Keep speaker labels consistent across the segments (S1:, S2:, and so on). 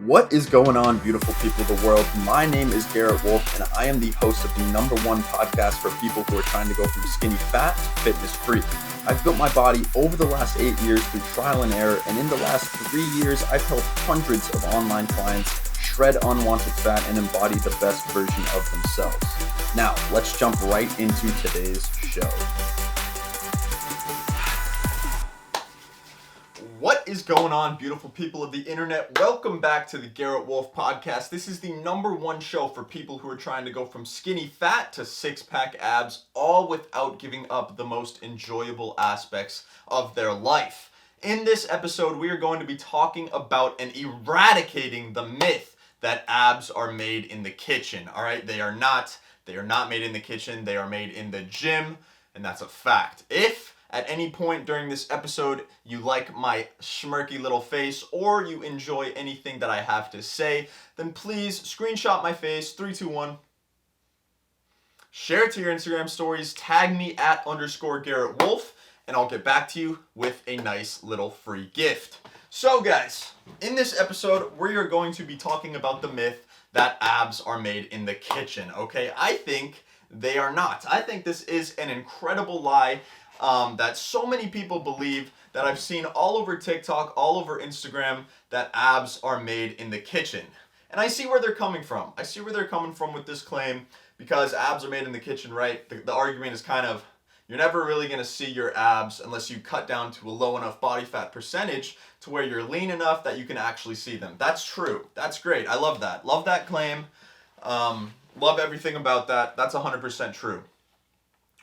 S1: What is going on, beautiful people of the world? My name is Garrett Wolf, and I am the host of the #1 podcast for people who are trying to go from skinny fat to fitness free. I've built my body over the last 8 years through trial and error, and in the last 3 years, I've helped hundreds of online clients shred unwanted fat and embody the best version of themselves. Now, let's jump right into today's show. What is going on, beautiful people of the internet? Welcome back to the Garrett Wolf podcast. This is the #1 show for people who are trying to go from skinny fat to six-pack abs, all without giving up the most enjoyable aspects of their life. In this episode, we are going to be talking about and eradicating the myth that abs are made in the kitchen. All right, they are not made in the kitchen. They are made in the gym, and that's a fact. If at any point during this episode you like my smirky little face or you enjoy anything that I have to say, then please screenshot my face, 3, 2, 1. Share it to your Instagram stories, tag me at _Garrett Wolf, and I'll get back to you with a nice little free gift. So guys, in this episode, we are going to be talking about the myth that abs are made in the kitchen, okay? I think they are not. I think this is an incredible lie that so many people believe, that I've seen all over TikTok, all over Instagram, that abs are made in the kitchen. And I see where they're coming from. I see where they're coming from with this claim, because abs are made in the kitchen, right? The argument is kind of, you're never really going to see your abs unless you cut down to a low enough body fat percentage to where you're lean enough that you can actually see them. That's true. That's great. I love that. Love that claim. Love everything about that. That's 100% true.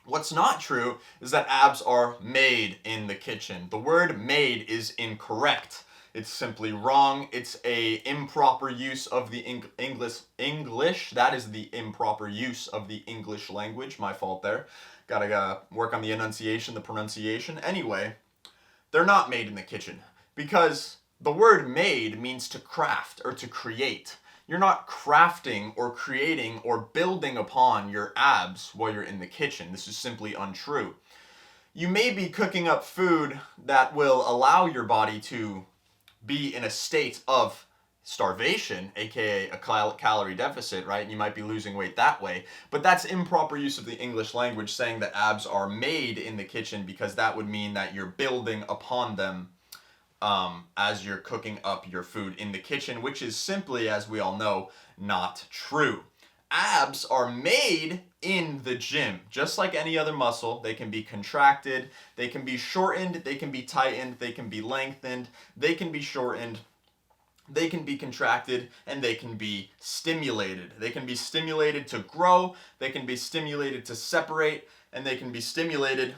S1: What's not true is that abs are made in the kitchen. The word made is incorrect. It's simply wrong. It's a improper use of the English. That is the improper use of the English language. My fault there. Gotta work on the enunciation, the pronunciation. Anyway, they're not made in the kitchen, because the word made means to craft or to create. You're not crafting or creating or building upon your abs while you're in the kitchen. This is simply untrue. You may be cooking up food that will allow your body to be in a state of starvation, aka a calorie deficit, right? And you might be losing weight that way. But that's improper use of the English language, saying that abs are made in the kitchen, because that would mean that you're building upon them as you're cooking up your food in the kitchen, which is simply, as we all know, not true. Abs are made in the gym, just like any other muscle. They can be contracted, they can be shortened, they can be tightened, they can be lengthened, they can be shortened, they can be contracted, and they can be stimulated. They can be stimulated to grow, they can be stimulated to separate, and they can be stimulated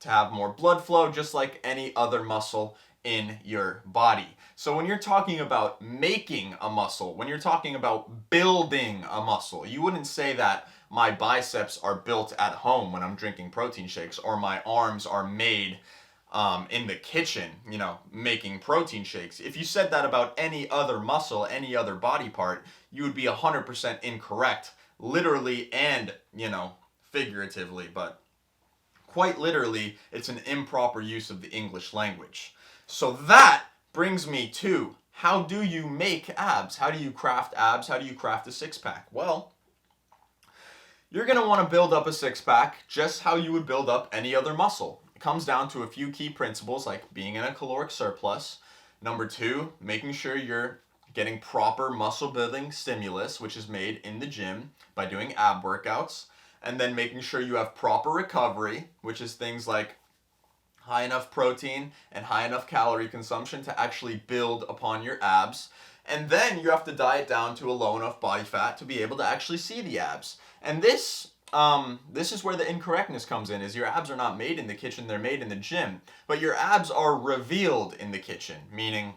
S1: to have more blood flow, just like any other muscle in your body. So when you're talking about making a muscle, when you're talking about building a muscle, you wouldn't say that my biceps are built at home when I'm drinking protein shakes, or my arms are made in the kitchen, making protein shakes. If you said that about any other muscle, any other body part, you would be 100% incorrect, literally and, figuratively. But quite literally, it's an improper use of the English language. So that brings me to, how do you make abs? How do you craft abs? How do you craft a six-pack? Well, you're going to want to build up a six-pack just how you would build up any other muscle. It comes down to a few key principles, like being in a caloric surplus. Number 2, making sure you're getting proper muscle building stimulus, which is made in the gym by doing ab workouts. And then making sure you have proper recovery, which is things like high enough protein and high enough calorie consumption to actually build upon your abs. And then you have to diet down to a low enough body fat to be able to actually see the abs. And this is where the incorrectness comes in, is your abs are not made in the kitchen, they're made in the gym. But your abs are revealed in the kitchen, meaning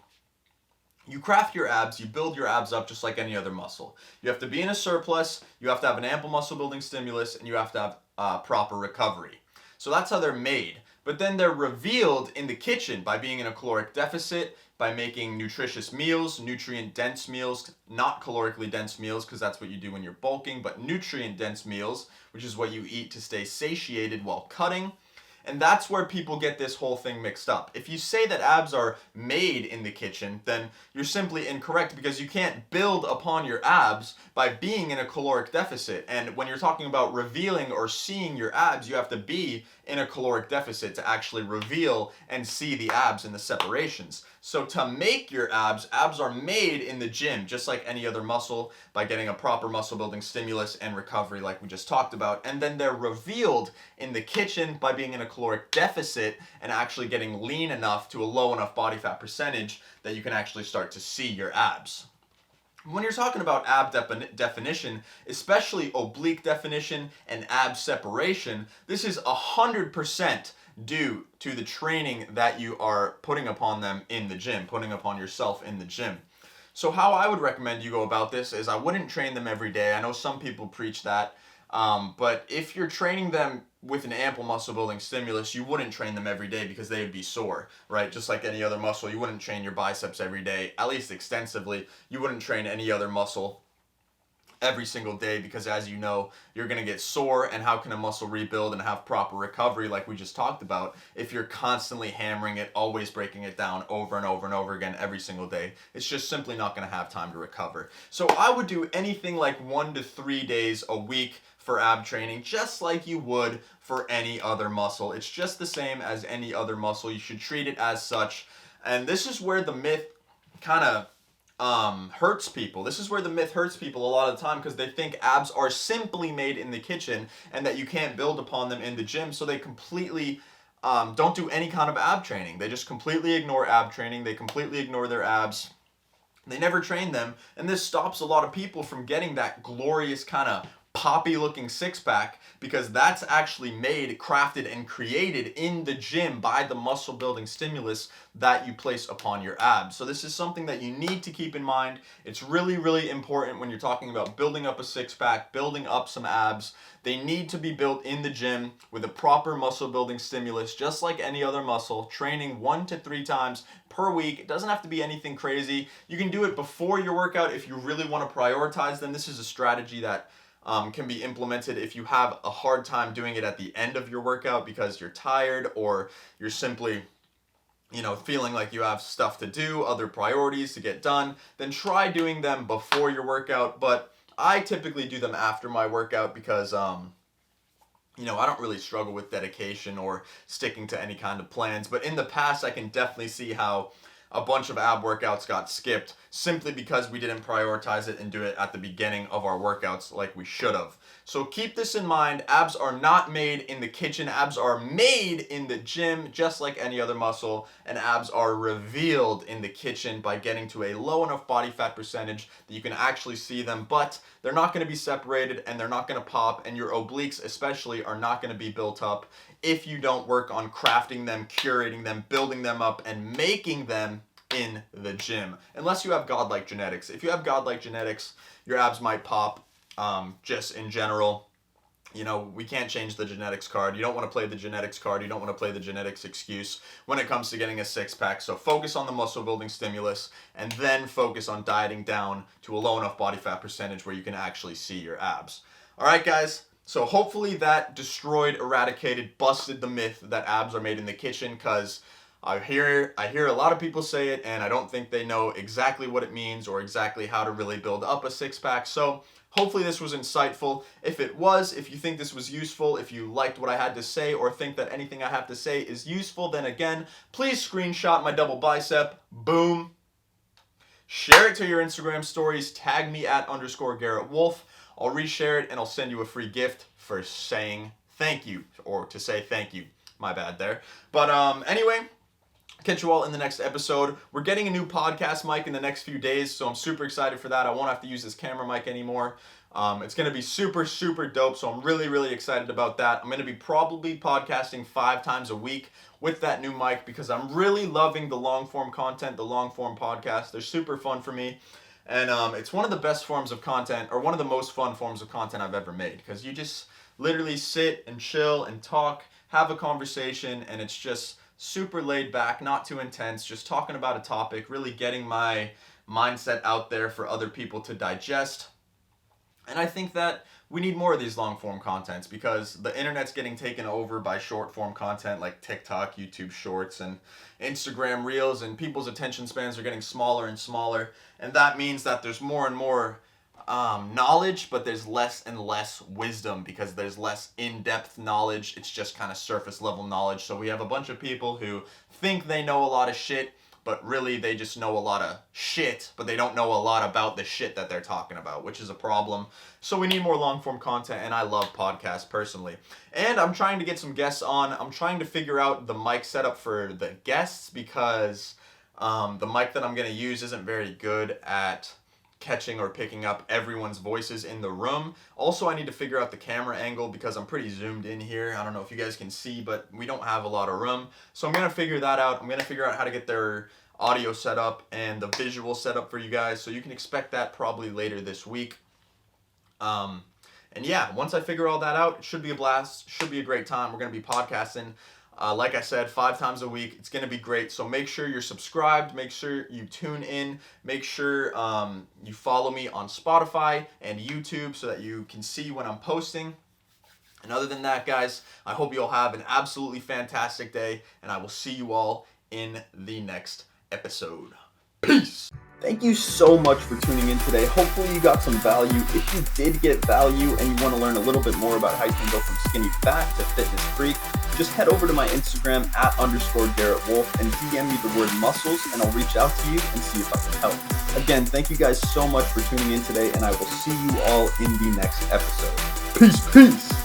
S1: you craft your abs, you build your abs up just like any other muscle. You have to be in a surplus, you have to have an ample muscle building stimulus, and you have to have proper recovery. So that's how they're made. But then they're revealed in the kitchen by being in a caloric deficit, by making nutritious meals, nutrient-dense meals, not calorically dense meals, because that's what you do when you're bulking, but nutrient-dense meals, which is what you eat to stay satiated while cutting. And that's where people get this whole thing mixed up. If you say that abs are made in the kitchen, then you're simply incorrect, because you can't build upon your abs by being in a caloric deficit. And when you're talking about revealing or seeing your abs, you have to be in a caloric deficit to actually reveal and see the abs and the separations. So to make your abs are made in the gym, just like any other muscle, by getting a proper muscle building stimulus and recovery like we just talked about. And then they're revealed in the kitchen by being in a caloric deficit and actually getting lean enough to a low enough body fat percentage that you can actually start to see your abs. When you're talking about ab definition, especially oblique definition and ab separation, this is 100% due to the training that you are putting upon them in the gym, putting upon yourself in the gym. So how I would recommend you go about this is, I wouldn't train them every day. I know some people preach that, but if you're training them with an ample muscle building stimulus, you wouldn't train them every day because they would be sore, right? Just like any other muscle, you wouldn't train your biceps every day, at least extensively. You wouldn't train any other muscle every single day, because as you know, you're going to get sore. And how can a muscle rebuild and have proper recovery, like we just talked about, if you're constantly hammering it, always breaking it down over and over and over again every single day? It's just simply not going to have time to recover. So I would do anything like 1 to 3 days a week for ab training, just like you would for any other muscle. It's just the same as any other muscle. You should treat it as such. And this is where the myth kind of hurts people. This is where the myth hurts people a lot of the time, because they think abs are simply made in the kitchen and that you can't build upon them in the gym. So they completely don't do any kind of ab training. They just completely ignore ab training. They completely ignore their abs. They never train them. And this stops a lot of people from getting that glorious kind of poppy looking six pack, because that's actually made, crafted, and created in the gym by the muscle building stimulus that you place upon your abs. So this is something that you need to keep in mind. It's really, really important when you're talking about building up a six pack, building up some abs. They need to be built in the gym with a proper muscle building stimulus, just like any other muscle, training 1 to 3 times per week. It doesn't have to be anything crazy. You can do it before your workout if you really want to prioritize them. This is a strategy that can be implemented if you have a hard time doing it at the end of your workout because you're tired, or you're simply feeling like you have stuff to do, other priorities to get done. Then try doing them before your workout. But I typically do them after my workout because I don't really struggle with dedication or sticking to any kind of plans. But in the past, I can definitely see how a bunch of ab workouts got skipped simply because we didn't prioritize it and do it at the beginning of our workouts like we should have. So keep this in mind. Abs are not made in the kitchen. Abs are made in the gym, just like any other muscle. And abs are revealed in the kitchen by getting to a low enough body fat percentage that you can actually see them. But they're not going to be separated, and they're not going to pop. And your obliques especially are not going to be built up if you don't work on crafting them, curating them, building them up, and making them in the gym. Unless you have godlike genetics. If you have godlike genetics, your abs might pop. Just in general, we can't change the genetics card. You don't want to play the genetics card. You don't want to play the genetics excuse when it comes to getting a six pack. So focus on the muscle building stimulus, and then focus on dieting down to a low enough body fat percentage where you can actually see your abs. All right, guys. So hopefully that destroyed, eradicated, busted the myth that abs are made in the kitchen, because I hear a lot of people say it, and I don't think they know exactly what it means or exactly how to really build up a six pack. So hopefully this was insightful. If it was, if you think this was useful, if you liked what I had to say, or think that anything I have to say is useful, then again, please screenshot my double bicep. Boom. Share it to your Instagram stories. Tag me at _Garrett Wolf. I'll reshare it, and I'll send you a free gift for saying thank you, or to say thank you. My bad there. But anyway, catch you all in the next episode. We're getting a new podcast mic in the next few days, so I'm super excited for that. I won't have to use this camera mic anymore. It's going to be super, super dope, so I'm really, really excited about that. I'm going to be probably podcasting 5 times a week with that new mic, because I'm really loving the long-form content, the long-form podcasts. They're super fun for me. And it's one of the best forms of content, or one of the most fun forms of content I've ever made, because you just literally sit and chill and talk, have a conversation, and it's just super laid back, not too intense, just talking about a topic, really getting my mindset out there for other people to digest. And I think that we need more of these long form contents because the internet's getting taken over by short form content like TikTok, YouTube Shorts, and Instagram Reels, and people's attention spans are getting smaller and smaller, and that means that there's more and more knowledge, but there's less and less wisdom because there's less in-depth knowledge. It's just kind of surface level knowledge. So we have a bunch of people who think they know a lot of shit, but really they just know a lot of shit, but they don't know a lot about the shit that they're talking about, which is a problem. So we need more long-form content, and I love podcasts personally. And I'm trying to get some guests on. I'm trying to figure out the mic setup for the guests because the mic that I'm going to use isn't very good at catching or picking up everyone's voices in the room. Also, I need to figure out the camera angle because I'm pretty zoomed in here. I don't know if you guys can see, but we don't have a lot of room. So I'm going to figure that out. I'm going to figure out how to get their audio set up and the visual set up for you guys. So you can expect that probably later this week. And yeah, once I figure all that out, it should be a blast. Should be a great time. We're going to be podcasting. Like I said, 5 times a week. It's going to be great. So make sure you're subscribed. Make sure you tune in. Make sure you follow me on Spotify and YouTube so that you can see when I'm posting. And other than that, guys, I hope you all have an absolutely fantastic day. And I will see you all in the next episode. Peace! Thank you so much for tuning in today. Hopefully you got some value. If you did get value and you want to learn a little bit more about how you can go from skinny fat to fitness freak, just head over to my Instagram @_Garrett Wolf and DM me the word muscles, and I'll reach out to you and see if I can help. Again, thank you guys so much for tuning in today, and I will see you all in the next episode. Peace, peace!